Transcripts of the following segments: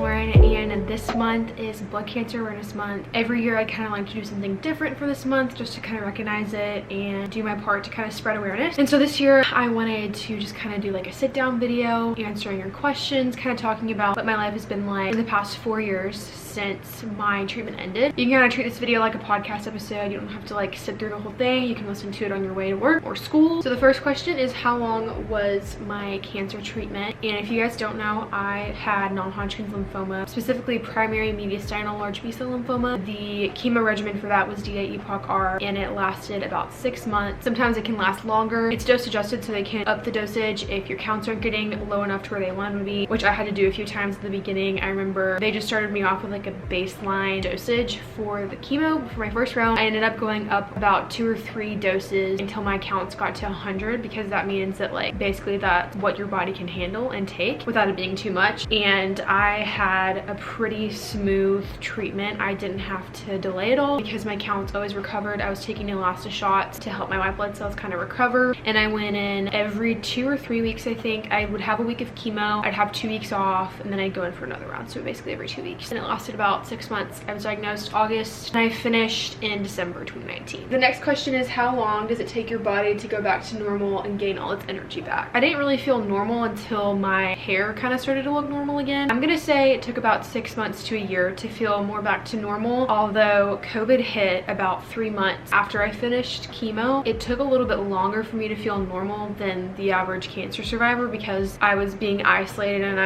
Lauren, and this month is Blood Cancer Awareness Month. Every year I kind of like to do something different for this month just to kind of recognize it and do my part to kind of spread awareness. And so this year I wanted to just kind of do like a sit down video answering your questions, kind of talking about what my life has been like in the past 4 years since my treatment ended. You can kind of treat this video like a podcast episode. You don't have to like sit through the whole thing. You can listen to it on your way to work or school. So the first question is, how long was my cancer treatment? And if you guys don't know, I had non-Hodgkin's lymphoma, specifically primary mediastinal large B-cell lymphoma. The chemo regimen for that was D-EPOCH-R, and it lasted about 6 months. Sometimes it can last longer. It's dose adjusted, so they can up the dosage if your counts aren't getting low enough to where they want them to be, which I had to do a few times at the beginning. I remember they just started me off with like a baseline dosage for the chemo for my first round. I ended up going up about 2 or 3 doses until my counts got to 100, because that means that like basically that's what your body can handle and take without it being too much. And I had a pretty smooth treatment. I didn't have to delay at all because my counts always recovered. I was taking Elasta shots to help my white blood cells kind of recover, and I went in every 2 or 3 weeks. I think I would have a week of chemo, I'd have 2 weeks off, and then I'd go in for another round, so basically every 2 weeks. And it lasted about 6 months. I was diagnosed August and I finished in December 2019. The next question is, how long does it take your body to go back to normal and gain all its energy back? I didn't really feel normal until my hair kind of started to look normal again. I'm gonna say it took about 6 months to a year to feel more back to normal, although COVID hit about 3 months after I finished chemo. It took a little bit longer for me to feel normal than the average cancer survivor because I was being isolated and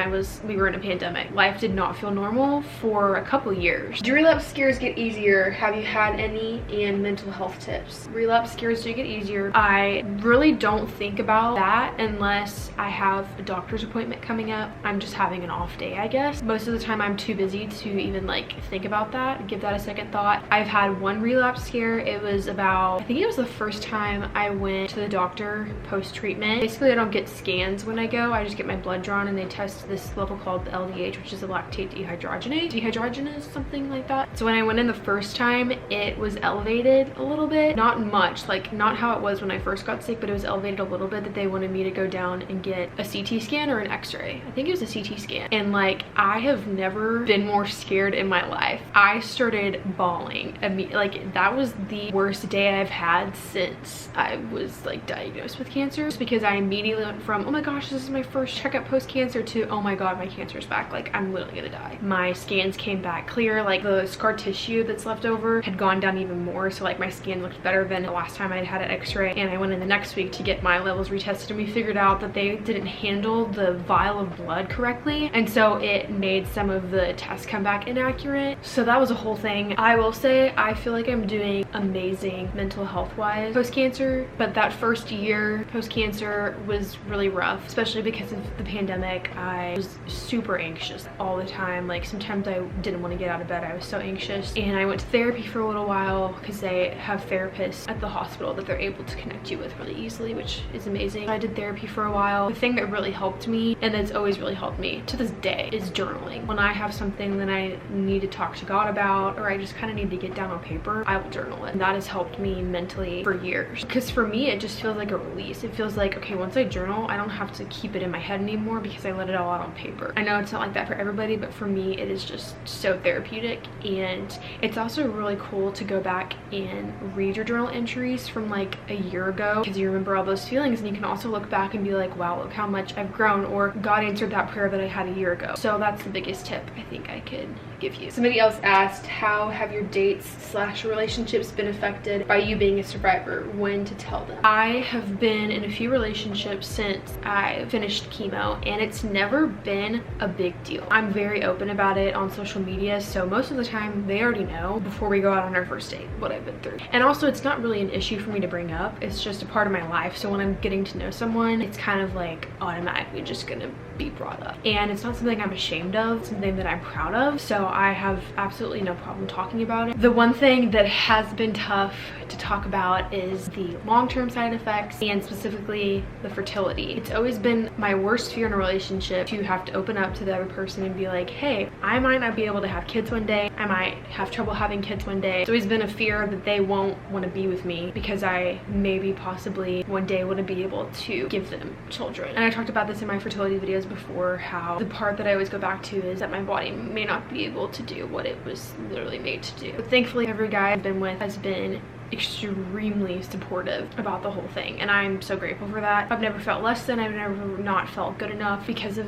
we were in a pandemic. Life did not feel normal for a couple years. Do relapse scares get easier? Have you had any? And mental health tips. Relapse scares do get easier. I really don't think about that unless I have a doctor's appointment coming up. I'm just having an off day, I guess. Most of the time I'm too busy to even like think about that, give that a second thought. I've had one relapse scare. It was about, I think it was the first time I went to the doctor post-treatment. Basically I don't get scans when I go. I just get my blood drawn and they test this level called the LDH, which is a lactate dehydrogenase, something like that. So when I went in the first time, it was elevated a little bit. Not much, like not how it was when I first got sick, but it was elevated a little bit that they wanted me to go down and get a CT scan or an x-ray. I think it was a CT scan. And like, I have never been more scared in my life. I started bawling. Like that was the worst day I've had since I was like diagnosed with cancer, just because I immediately went from, oh my gosh, this is my first checkup post-cancer, to, oh my god, my cancer's back. Like I'm literally gonna die. My scans came back clear. Like the scar tissue that's left over had gone down even more, so like my skin looked better than the last time I'd had an x-ray. And I went in the next week to get my levels retested, and we figured out that they didn't handle the vial of blood correctly, and so it made some of the tests come back inaccurate. So that was a whole thing. I will say I feel like I'm doing amazing mental health wise post-cancer, but that first year post-cancer was really rough, especially because of the pandemic. I was super anxious all the time. Like sometimes I didn't want to get out of bed. I was so anxious, and I went to therapy for a little while because they have therapists at the hospital that they're able to connect you with really easily, which is amazing. I did therapy for a while. The thing that really helped me, and that's always really helped me to this day, is journaling. When I have something that I need to talk to God about, or I just kind of need to get down on paper, I will journal it. And that has helped me mentally for years, because for me it just feels like a release. It feels like, okay, once I journal, I don't have to keep it in my head anymore because I let it all out on paper. I know it's not like that for everybody, but for me it is just so therapeutic. And it's also really cool to go back and read your journal entries from like a year ago, because you remember all those feelings, and you can also look back and be like, wow, look how much I've grown, or God answered that prayer that I had a year ago. So that's the biggest tip I think I could give you. Somebody else asked, how have your dates/relationships been affected by you being a survivor? When to tell them? I have been in a few relationships since I finished chemo, and it's never been a big deal. I'm very open about it on social media, so most of the time they already know before we go out on our first date what I've been through. And also it's not really an issue for me to bring up. It's just a part of my life. So when I'm getting to know someone, it's kind of like automatically just gonna be brought up. And it's not something I'm ashamed of, it's something that I'm proud of. So I have absolutely no problem talking about it. The one thing that has been tough to talk about is the long-term side effects, and specifically the fertility. It's always been my worst fear in a relationship to have to open up to the other person and be like, hey, I might not be able to have kids one day. I might have trouble having kids one day. It's always been a fear that they won't want to be with me because I maybe possibly one day wouldn't be able to give them children. And I talked about this in my fertility videos before, how the part that I always go back to is that my body may not be able to do what it was literally made to do. But thankfully, every guy I've been with has been extremely supportive about the whole thing, and I'm so grateful for that. I've never felt less than, I've never not felt good enough because of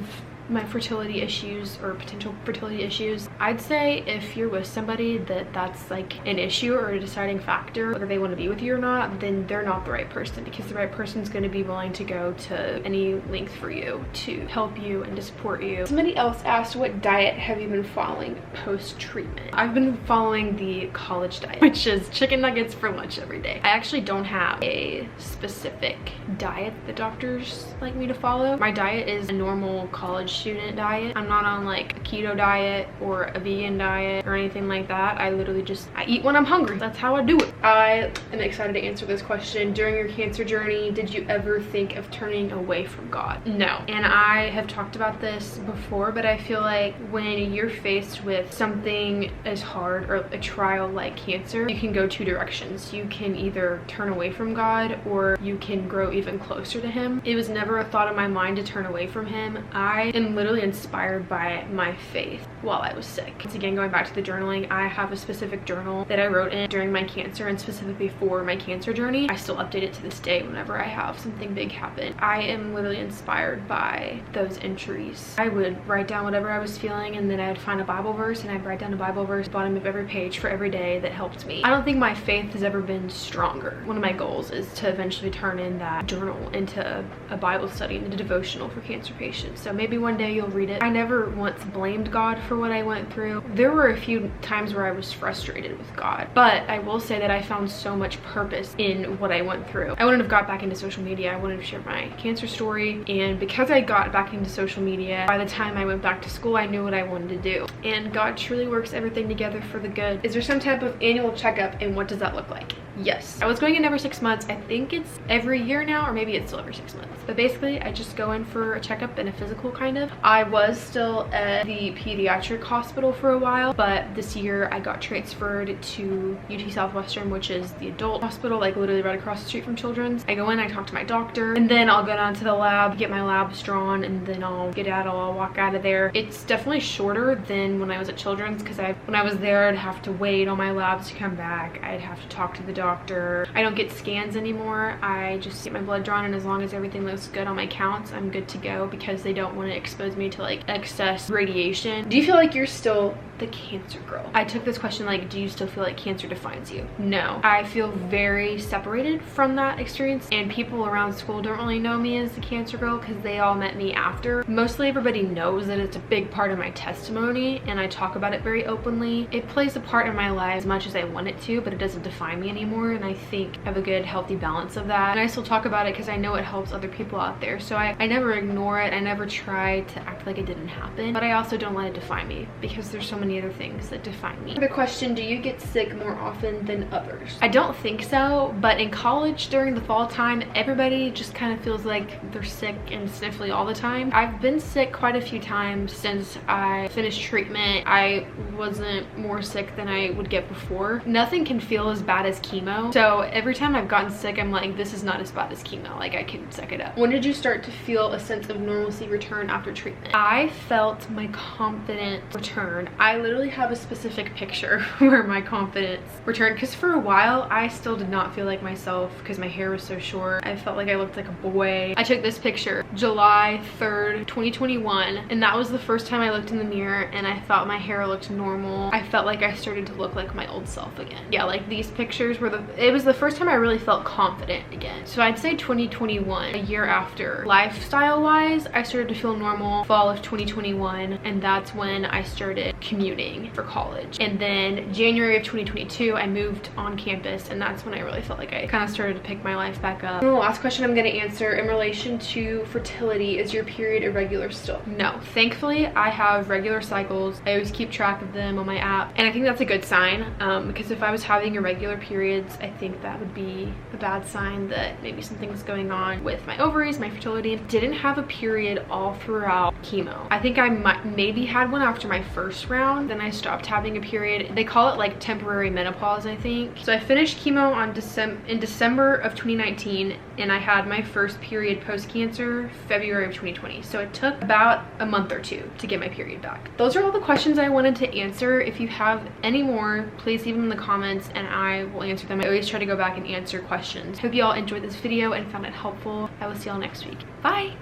my fertility issues or potential fertility issues. I'd say if you're with somebody that's like an issue or a deciding factor whether they want to be with you or not, then they're not the right person, because the right person's going to be willing to go to any length for you to help you and to support you. Somebody else asked, what diet have you been following post-treatment? I've been following the college diet, which is chicken nuggets for lunch every day. I actually don't have a specific diet the doctors like me to follow. My diet is a normal college student diet. I'm not on like a keto diet or a vegan diet or anything like that. I literally just, I eat when I'm hungry. That's how I do it. I am excited to answer this question. During your cancer journey, did you ever think of turning away from God? No. And I have talked about this before, but I feel like when you're faced with something as hard or a trial like cancer, you can go two directions. You can either turn away from God or you can grow even closer to him. It was never a thought in my mind to turn away from him. I am literally inspired by my faith while I was sick. Once again, going back to the journaling, I have a specific journal that I wrote in during my cancer and specifically for my cancer journey. I still update it to this day whenever I have something big happen. I am literally inspired by those entries. I would write down whatever I was feeling, and then I'd find a Bible verse and I'd write down a Bible verse at the bottom of every page for every day that helped me. I don't think my faith has ever been stronger. One of my goals is to eventually turn in that journal into a Bible study and a devotional for cancer patients. So maybe one day you'll read it. I never once blamed God for what I went through. There were a few times where I was frustrated with God, but I will say that I found so much purpose in what I went through. I wouldn't have got back into social media. I wouldn't have shared my cancer story, and because I got back into social media, by the time I went back to school, I knew what I wanted to do, and God truly works everything together for the good. Is there some type of annual checkup, and what does that look like? Yes. I was going in every 6 months. I think it's every year now, or maybe it's still every 6 months. But basically, I just go in for a checkup and a physical kind of. I was still at the pediatric hospital for a while, but this year I got transferred to UT Southwestern, which is the adult hospital, like literally right across the street from Children's. I go in, I talk to my doctor, and then I'll go down to the lab, get my labs drawn, and then I'll get out, I'll walk out of there. It's definitely shorter than when I was at Children's, because when I was there, I'd have to wait on my labs to come back. I'd have to talk to the doctor. I don't get scans anymore. I just get my blood drawn, and as long as everything looks good on my counts, I'm good to go, because they don't want to expose me to like excess radiation. Do you feel like you're still the cancer girl? I took this question like, do you still feel like cancer defines you? No. I feel very separated from that experience, and people around school don't really know me as the cancer girl because they all met me after. Mostly everybody knows that it's a big part of my testimony, and I talk about it very openly. It plays a part in my life as much as I want it to, but it doesn't define me anymore, and I think I have a good healthy balance of that. And I still talk about it because I know it helps other people out there, so I never ignore it. I never try to act like it didn't happen, but I also don't let it define me, because there's so many other things that define me. The question, do you get sick more often than others? I don't think so, but in college during the fall time, everybody just kind of feels like they're sick and sniffly all the time. I've been sick quite a few times since I finished treatment. I wasn't more sick than I would get before. Nothing can feel as bad as chemo, so every time I've gotten sick, I'm like, this is not as bad as chemo, like I can suck it up. When did you start to feel a sense of normalcy return after treatment? I felt my confidence return. I literally have a specific picture where my confidence returned, because for a while I still did not feel like myself because my hair was so short. I felt like I looked like a boy. I took this picture July 3rd, 2021, and that was the first time I looked in the mirror and I thought my hair looked normal. I felt like I started to look like my old self again. Yeah, like these pictures were it was the first time I really felt confident again. So I'd say 2021, a year after. Lifestyle wise, I started to feel normal fall of 2021, and that's when I started commuting for college. And then January of 2022, I moved on campus, and that's when I really felt like I kind of started to pick my life back up. And the last question I'm going to answer in relation to fertility, is your period irregular still? No. Thankfully, I have regular cycles. I always keep track of them on my app, and I think that's a good sign, because if I was having irregular periods, I think that would be a bad sign that maybe something's going on with my ovaries, my fertility. Didn't have a period all throughout chemo. I think I maybe had one after my first round, down. Then I stopped having a period. They call it like temporary menopause, I think. So I finished chemo in December of 2019, and I had my first period post-cancer February of 2020. So it took about a month or two to get my period back. Those are all the questions I wanted to answer. If you have any more, please leave them in the comments and I will answer them. I always try to go back and answer questions. Hope you all enjoyed this video and found it helpful. I will see y'all next week. Bye!